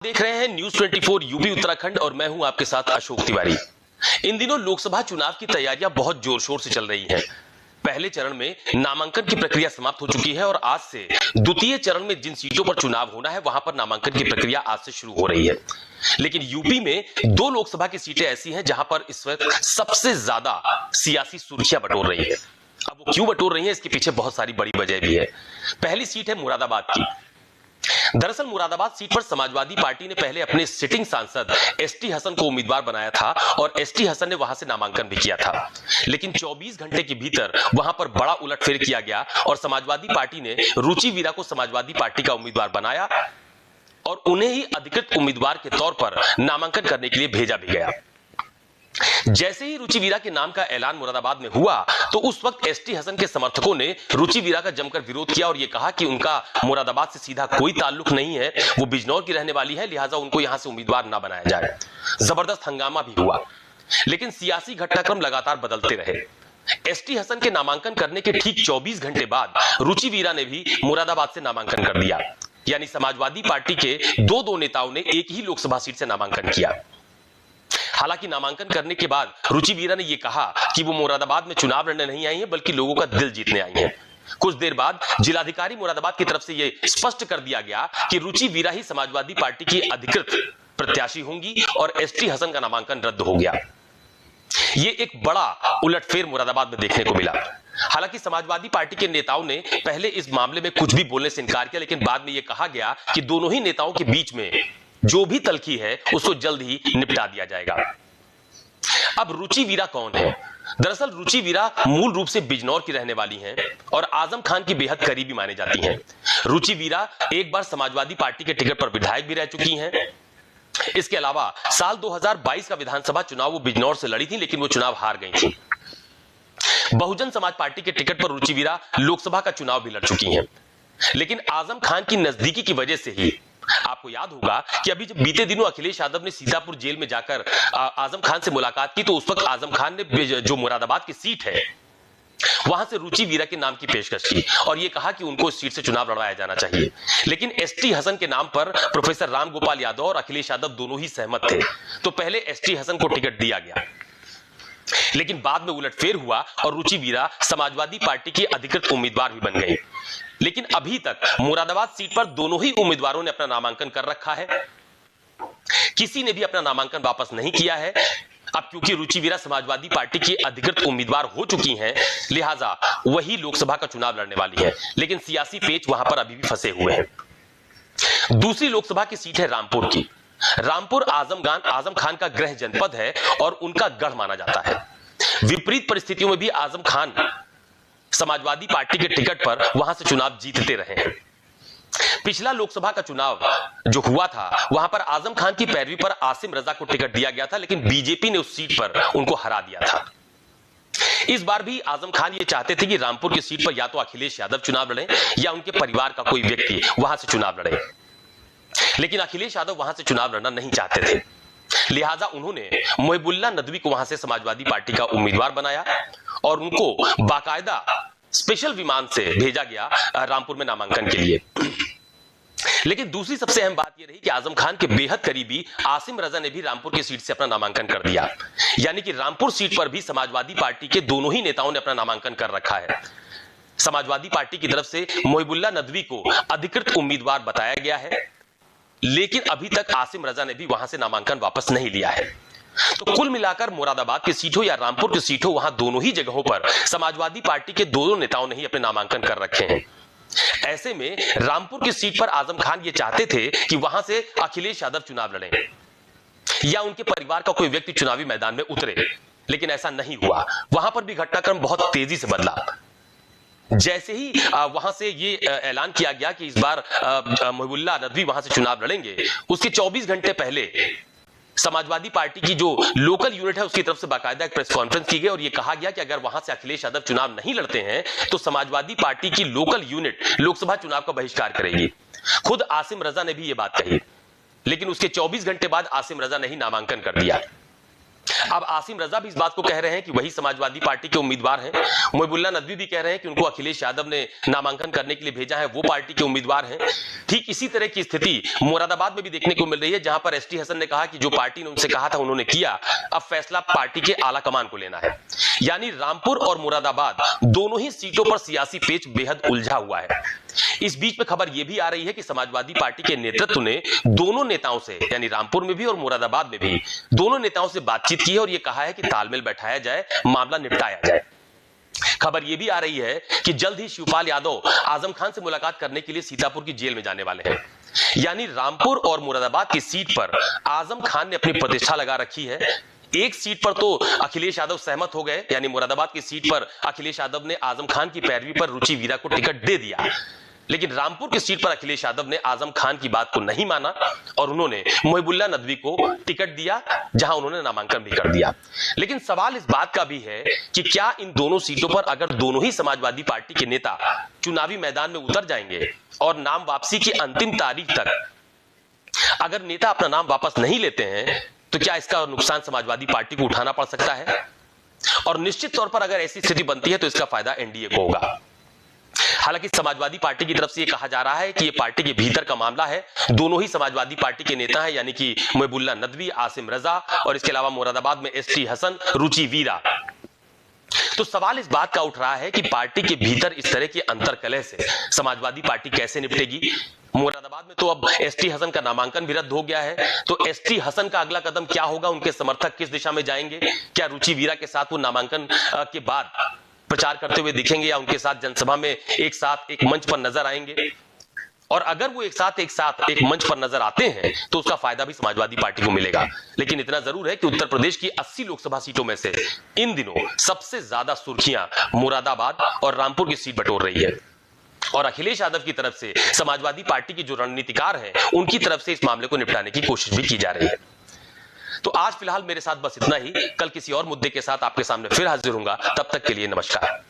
देख रहे हैं न्यूज 24 यूपी उत्तराखंड और मैं हूं आपके साथ अशोक तिवारी। इन दिनों लोकसभा चुनाव की तैयारियां बहुत जोर शोर से चल रही हैं। पहले चरण में नामांकन की प्रक्रिया समाप्त हो चुकी है और आज से द्वितीय चरण में जिन सीटों पर चुनाव होना है वहां पर नामांकन की प्रक्रिया आज से शुरू हो रही है। लेकिन यूपी में 2 लोकसभा की सीटें ऐसी हैं जहां पर इस वक्त सबसे ज्यादा सियासी सुर्खियां बटोर रही है। अब वो क्यों बटोर रही है, इसके पीछे बहुत सारी बड़ी वजह भी है। पहली सीट है मुरादाबाद की। दरअसल मुरादाबाद सीट पर समाजवादी पार्टी ने पहले अपने सिटिंग सांसद एसटी हसन को उम्मीदवार बनाया था और एसटी हसन ने वहां से नामांकन भी किया था। लेकिन 24 घंटे के भीतर वहां पर बड़ा उलटफेर किया गया और समाजवादी पार्टी ने रुचि वीरा को समाजवादी पार्टी का उम्मीदवार बनाया और उन्हें ही अधिकृत उम्मीदवार के तौर पर नामांकन करने के लिए भेजा भी गया। जैसे ही रुचि वीरा के नाम का ऐलान मुरादाबाद में हुआ तो उस वक्त एसटी हसन के समर्थकों ने रुचि वीरा का जमकर विरोध किया और यह कहा कि उनका मुरादाबाद से सीधा कोई ताल्लुक नहीं है, वो बिजनौर की रहने वाली है, लिहाजा उनको यहां से उम्मीदवार ना बनाया जाए। जबरदस्त हंगामा भी हुआ, लेकिन सियासी घटनाक्रम लगातार बदलते रहे। एसटी हसन के नामांकन करने के ठीक 24 घंटे बाद रुचि वीरा ने भी मुरादाबाद से नामांकन कर दिया। यानी समाजवादी पार्टी के दो नेताओं ने एक ही लोकसभा सीट से नामांकन किया। हालांकि नामांकन करने के बाद रुचि वीरा ने यह कहा कि वो मुरादाबाद में चुनाव लड़ने नहीं आई हैं बल्कि लोगों का दिल जीतने आई हैं। कुछ देर बाद जिलाधिकारी मुरादाबाद की तरफ से यह स्पष्ट कर दिया गया कि रुचि वीरा ही समाजवादी पार्टी की अधिकृत प्रत्याशी होंगी और एसटी हसन का नामांकन रद्द हो गया। यह एक बड़ा उलटफेर मुरादाबाद में देखने को मिला। हालांकि समाजवादी पार्टी के नेताओं ने पहले इस मामले में कुछ भी बोलने से इनकार किया, लेकिन बाद में यह कहा गया कि दोनों ही नेताओं के बीच में जो भी तल्खी है उसको जल्द ही निपटा दिया जाएगा। अब रुचि वीरा कौन है? दरअसल रुचि वीरा मूल रूप से बिजनौर की रहने वाली हैं और आजम खान की बेहद करीबी मानी जाती हैं। रुचि वीरा एक बार समाजवादी पार्टी के टिकट पर विधायक भी रह चुकी हैं। इसके अलावा साल 2022 का विधानसभा चुनाव वो बिजनौर से लड़ी थी, लेकिन वो चुनाव हार गई थी। बहुजन समाज पार्टी के टिकट पर रुचि वीरा लोकसभा का चुनाव भी लड़ चुकी हैं, लेकिन आजम खान की नजदीकी की वजह से ही आपको याद होगा कि अभी जब बीते दिनों अखिलेश यादव ने सीतापुर जेल में जाकर आजम खान से मुलाकात की तो उस वक्त आजम खान ने जो मुरादाबाद की सीट है वहां से रुचि वीरा के नाम की पेशकश की और यह कहा कि उनको इस सीट से चुनाव लड़वाया जाना चाहिए। लेकिन एसटी हसन के नाम पर प्रोफेसर राम गोपाल यादव और अखिलेश यादव दोनों ही सहमत थे, तो पहले एसटी हसन को टिकट दिया गया, लेकिन बाद में उलटफेर हुआ और रुचि वीरा समाजवादी पार्टी की अधिकृत उम्मीदवार भी बन गई। लेकिन अभी तक मुरादाबाद सीट पर दोनों ही उम्मीदवारों ने अपना नामांकन कर रखा है, किसी ने भी अपना नामांकन वापस नहीं किया है। अब क्योंकि रुचि वीरा समाजवादी पार्टी की अधिकृत उम्मीदवार हो चुकी हैं, लिहाजा वही लोकसभा का चुनाव लड़ने वाली है, लेकिन सियासी पेच वहां पर अभी भी फंसे हुए हैं। दूसरी लोकसभा की सीट है रामपुर की। रामपुर आजम खान का गृह जनपद है और उनका गढ़ माना जाता है। विपरीत परिस्थितियों में भी आजम खान समाजवादी पार्टी के टिकट पर वहां से चुनाव जीतते रहे हैं। पिछला लोकसभा का चुनाव जो हुआ था वहां पर आजम खान की पैरवी पर आसिम रजा को टिकट दिया गया था, लेकिन बीजेपी ने उस सीट पर उनको हरा दिया था। इस बार भी आजम खान ये चाहते थे कि रामपुर की सीट पर या तो अखिलेश यादव चुनाव लड़े या उनके परिवार का कोई व्यक्ति वहां से चुनाव लड़े, लेकिन अखिलेश यादव वहां से चुनाव लड़ना नहीं चाहते थे। लिहाजा उन्होंने मोहिबुल्लाह नदवी को वहां से समाजवादी पार्टी का उम्मीदवार बनाया और उनको बाकायदा स्पेशल विमान से भेजा गया रामपुर में नामांकन के लिए। लेकिन दूसरी सबसे अहम बात यह रही कि आजम खान के बेहद करीबी आसिम रजा ने भी रामपुर की सीट से अपना नामांकन कर दिया। यानी कि रामपुर सीट पर भी समाजवादी पार्टी के दोनों ही नेताओं ने अपना नामांकन कर रखा है। समाजवादी पार्टी की तरफ से मोहिबुल्लाह नदवी को अधिकृत उम्मीदवार बताया गया है, लेकिन अभी तक आसिम रजा ने भी वहां से नामांकन वापस नहीं लिया है। तो कुल मिलाकर मुरादाबाद की सीट हो या रामपुर की सीट हो, वहां दोनों ही जगहों पर समाजवादी पार्टी के दोनों नेताओं ने ही अपने नामांकन कर रखे हैं। ऐसे में रामपुर की सीट पर आजम खान ये चाहते थे कि वहां से अखिलेश यादव चुनाव लड़ें या उनके परिवार का कोई व्यक्ति चुनावी मैदान में उतरे, लेकिन ऐसा नहीं हुआ। वहां पर भी घटनाक्रम बहुत तेजी से बदला। जैसे ही वहां से ये ऐलान किया गया कि इस बार मोहिबुल्लाह नदवी वहां से चुनाव लड़ेंगे, उसके 24 घंटे पहले समाजवादी पार्टी की जो लोकल यूनिट है उसकी तरफ से बाकायदा एक प्रेस कॉन्फ्रेंस की गई और यह कहा गया कि अगर वहां से अखिलेश यादव चुनाव नहीं लड़ते हैं तो समाजवादी पार्टी की लोकल यूनिट लोकसभा चुनाव का बहिष्कार करेगी। खुद आसिम रजा ने भी यह बात कही, लेकिन उसके 24 घंटे बाद आसिम रजा ने ही नामांकन कर दिया। अब आसिम रजा भी इस बात को कह रहे हैं कि वही समाजवादी पार्टी के उम्मीदवार हैं। मोहिबुल्लाह नदवी भी कह रहे हैं कि उनको अखिलेश यादव ने नामांकन करने के लिए भेजा है, वो पार्टी के उम्मीदवार हैं। ठीक इसी तरह की स्थिति मुरादाबाद में भी देखने को मिल रही है, जहां पर एसटी हसन ने कहा कि जो पार्टी ने उनसे कहा था उन्होंने किया, अब फैसला पार्टी के आला कमान को लेना है। यानी रामपुर और मुरादाबाद दोनों ही सीटों पर सियासी पेच बेहद उलझा हुआ है। इस बीच में खबर यह भी आ रही है कि समाजवादी पार्टी के नेतृत्व ने दोनों नेताओं से, यानी रामपुर में भी और मुरादाबाद में भी, दोनों नेताओं से बातचीत की है और यह कहा है कि तालमेल बैठाया जाए, मामला निपटाया जाए। खबर यह भी आ रही है कि जल्द ही शिवपाल यादव आजम खान से मुलाकात करने के लिए सीतापुर की जेल में जाने वाले हैं। यानी रामपुर और मुरादाबाद की सीट पर आजम खान ने अपनी प्रतिष्ठा लगा रखी है। एक सीट पर तो अखिलेश यादव सहमत हो गए, यानी मुरादाबाद की सीट पर अखिलेश यादव ने आजम खान की पैरवी पर रुचि वीरा को टिकट दे दिया, लेकिन रामपुर की सीट पर अखिलेश यादव ने आजम खान की बात को नहीं माना और उन्होंने मोहिबुल्लाह नदवी को टिकट दिया, जहां उन्होंने नामांकन भी कर दिया। लेकिन सवाल इस बात का भी है कि क्या इन दोनों सीटों पर अगर दोनों ही समाजवादी पार्टी के नेता चुनावी मैदान में उतर जाएंगे और नाम वापसी की अंतिम तारीख तक अगर नेता अपना नाम वापस नहीं लेते हैं, तो क्या इसका नुकसान समाजवादी पार्टी को उठाना पड़ सकता है? और निश्चित तौर पर अगर ऐसी स्थिति बनती है तो इसका फायदा एनडीए को होगा। हालांकि समाजवादी पार्टी की तरफ से यह कहा जा रहा है कि यह पार्टी के भीतर का मामला है, दोनों ही समाजवादी पार्टी के नेता हैं, यानी कि मोहिबुल्लाह नदवी, आसिम रजा और इसके अलावा मुरादाबाद में एसटी हसन, रुचि वीरा। तो सवाल इस बात का उठ रहा है कि पार्टी के भीतर इस तरह के अंतरकलह से समाजवादी पार्टी कैसे निपटेगी। मुरादाबाद में तो अब एसटी हसन का नामांकन भी रद्द हो गया है, तो एसटी हसन का अगला कदम क्या होगा? उनके समर्थक किस दिशा में जाएंगे? क्या रुचि वीरा के साथ वो नामांकन के बाद प्रचार करते हुए दिखेंगे या उनके साथ जनसभा में एक साथ एक मंच पर नजर आएंगे? और अगर वो एक साथ एक मंच पर नजर आते हैं तो उसका फायदा भी समाजवादी पार्टी को मिलेगा। लेकिन इतना जरूर है कि उत्तर प्रदेश की 80 लोकसभा सीटों में से इन दिनों सबसे ज्यादा सुर्खियां मुरादाबाद और रामपुर की सीट बटोर रही है और अखिलेश यादव की तरफ से समाजवादी पार्टी की जो रणनीतिकार हैं, उनकी तरफ से इस मामले को निपटाने की कोशिश भी की जा रही है। तो आज फिलहाल मेरे साथ बस इतना ही। कल किसी और मुद्दे के साथ आपके सामने फिर हाजिर होऊंगा। तब तक के लिए नमस्कार।